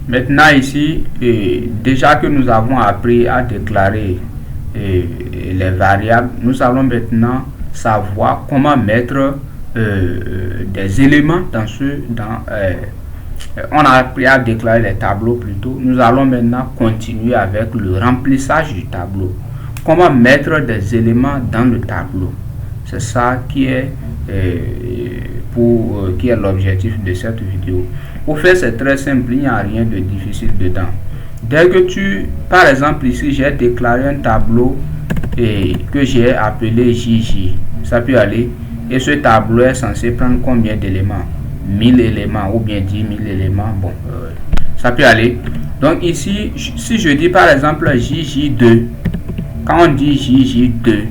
Maintenant ici, déjà que nous avons appris à déclarer les variables, nous allons maintenant savoir comment mettre des éléments on a appris à déclarer les tableaux plutôt. Nous allons maintenant continuer avec le remplissage du tableau. Comment mettre des éléments dans le tableau. C'est ça qui est l'objectif de cette vidéo. Au fait, c'est très simple, il n'y a rien de difficile dedans. Dès que par exemple ici, j'ai déclaré un tableau que j'ai appelé JJ, ça peut aller. Et ce tableau est censé prendre combien d'éléments? 1000 éléments ou bien 10 000 éléments. Bon, ça peut aller. Donc ici, si je dis par exemple JJ2, quand on dit JJ2,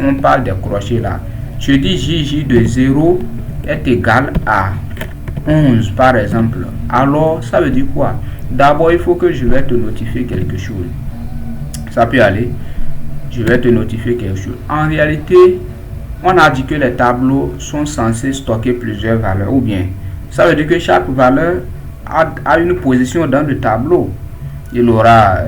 on parle des crochets là. Je dis JJ de 0 est égal à 11 par exemple. Alors, ça veut dire quoi? D'abord, il faut que je vais te notifier quelque chose. Ça peut aller. Je vais te notifier quelque chose. En réalité, on a dit que les tableaux sont censés stocker plusieurs valeurs. Ou bien, ça veut dire que chaque valeur a une position dans le tableau. Il aura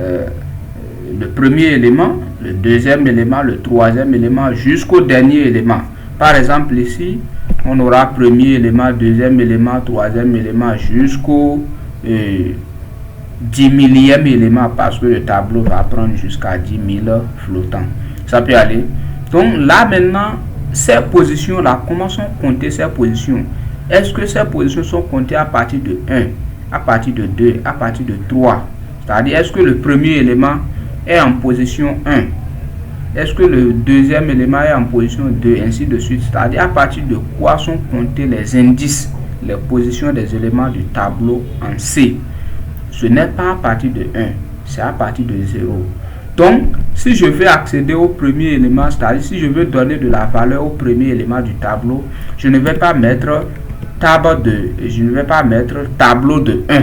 le premier élément, le deuxième élément, le troisième élément, jusqu'au dernier élément. Par exemple, ici, on aura premier élément, deuxième élément, troisième élément, jusqu'au 10 millième élément, parce que le tableau va prendre jusqu'à 10 000 flottants. Ça peut aller. Donc là maintenant, ces positions-là, comment sont comptées ces positions? Est-ce que ces positions sont comptées à partir de 1, à partir de 2, à partir de 3? C'est-à-dire, est-ce que le premier élément est en position 1? Est-ce que le deuxième élément est en position 2, ainsi de suite? C'est-à-dire, à partir de quoi sont comptés les indices, les positions des éléments du tableau en C? Ce n'est pas à partir de 1, c'est à partir de 0. Donc, si je veux accéder au premier élément, c'est-à-dire si je veux donner de la valeur au premier élément du tableau, je ne vais pas mettre tableau de 1.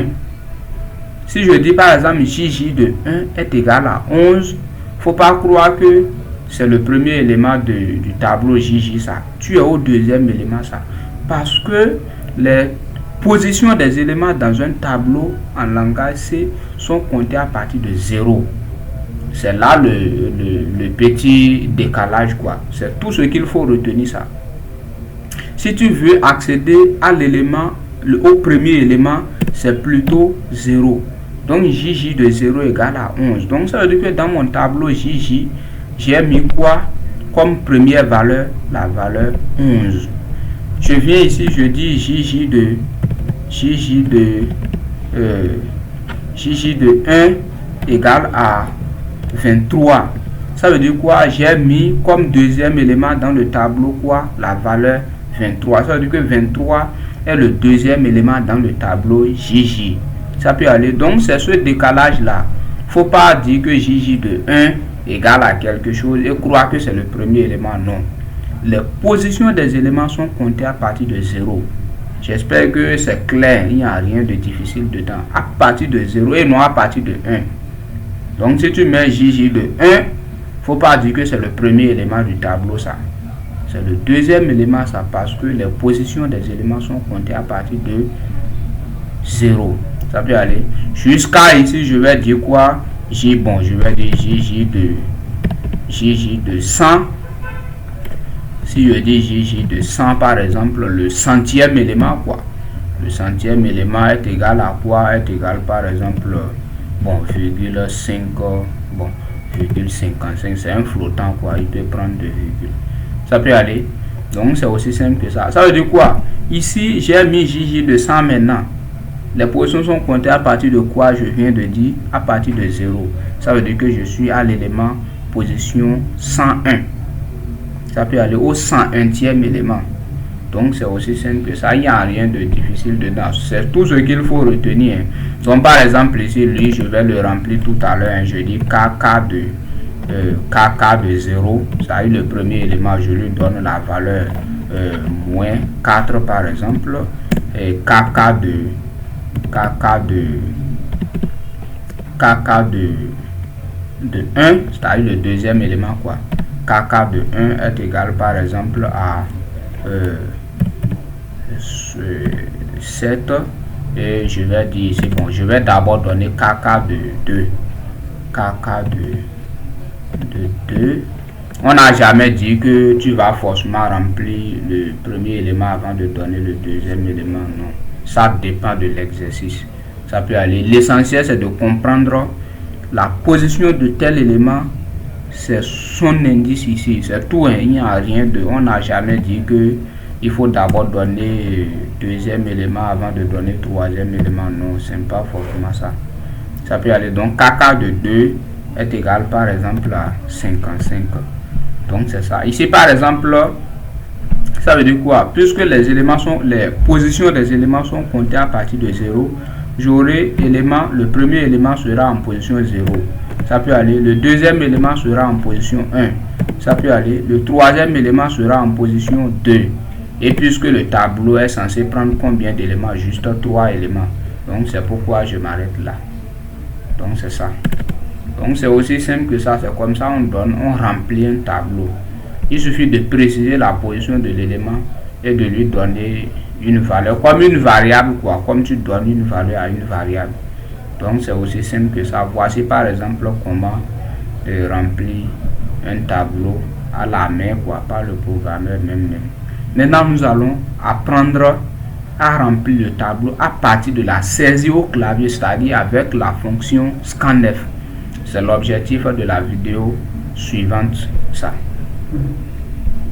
Si je dis par exemple JJ de 1 est égal à 11, il ne faut pas croire que c'est le premier élément du tableau JJ ça. Tu es au deuxième élément ça. Parce que les positions des éléments dans un tableau en langage C sont comptées à partir de 0. C'est là le petit décalage quoi. C'est tout ce qu'il faut retenir ça. Si tu veux accéder à l'élément, au premier élément, c'est plutôt 0. Donc JJ de 0 égale à 11. Donc ça veut dire que dans mon tableau JJ, j'ai mis quoi comme première valeur? La valeur 11. Je viens ici, je dis JJ de 1 égale à 23. Ça veut dire quoi? J'ai mis comme deuxième élément dans le tableau quoi? La valeur 23. Ça veut dire que 23 est le deuxième élément dans le tableau JJ. Ça peut aller. Donc c'est ce décalage là. Faut pas dire que JJ de 1 égale à quelque chose et croire que c'est le premier élément. Non. Les positions des éléments sont comptées à partir de 0. J'espère que c'est clair. Il n'y a rien de difficile dedans. À partir de 0 et non à partir de 1. Donc si tu mets JJ de 1, faut pas dire que c'est le premier élément du tableau ça. C'est le deuxième élément ça parce que les positions des éléments sont comptées à partir de 0. Ça peut aller. Jusqu'à ici, je vais dire quoi? Je vais dire JJ de 100. Si je dis JJ de 100 par exemple, le centième élément quoi? Le centième élément est égal à quoi? Est égal par exemple, virgule 5, virgule 55, c'est un flottant quoi, il peut prendre 2 virgules. Ça peut aller. Donc c'est aussi simple que ça. Ça veut dire quoi? Ici, j'ai mis JJ de 100 maintenant. Les positions sont comptées à partir de quoi? Je viens de dire à partir de 0. Ça veut dire que je suis à l'élément position 101. Ça peut aller au 101e élément. Donc c'est aussi simple que ça. Il n'y a rien de difficile dedans. C'est tout ce qu'il faut retenir. Donc par exemple ici, lui, je vais le remplir tout à l'heure. Je dis KK de 0. Ça le premier élément, je lui donne la valeur moins 4 par exemple. Et KK de 1, c'est-à-dire le deuxième élément quoi. KK de 1 est égal par exemple à 7 et je vais dire ici, bon, je vais d'abord donner kk de 2. Kk de 2. On n'a jamais dit que tu vas forcément remplir le premier élément avant de donner le deuxième élément. Non, ça dépend de l'exercice. Ça peut aller. L'essentiel, c'est de comprendre la position de tel élément. C'est son indice ici. C'est tout. Il n'y a rien de... On n'a jamais dit que il faut d'abord donner deuxième élément avant de donner troisième élément. Non, ce n'est pas forcément ça. Ça peut aller. Donc, kk de 2 est égal, par exemple, à 55. Donc, c'est ça. Ici, par exemple, ça veut dire quoi? Puisque les éléments sont... Les positions des éléments sont comptées à partir de 0, j'aurai élément... Le premier élément sera en position 0. Ça peut aller. Le deuxième élément sera en position 1. Ça peut aller. Le troisième élément sera en position 2. Et puisque le tableau est censé prendre combien d'éléments? Juste 3 éléments. Donc, c'est pourquoi je m'arrête là. Donc, c'est ça. Donc, c'est aussi simple que ça. C'est comme ça on remplit un tableau. Il suffit de préciser la position de l'élément et de lui donner une valeur. Comme une variable, quoi. Comme tu donnes une valeur à une variable. Donc, c'est aussi simple que ça. Voici, par exemple, comment remplir un tableau à la main, quoi. Par le programmeur même. Maintenant, nous allons apprendre à remplir le tableau à partir de la saisie au clavier, c'est-à-dire avec la fonction scanf. C'est l'objectif de la vidéo suivante, ça.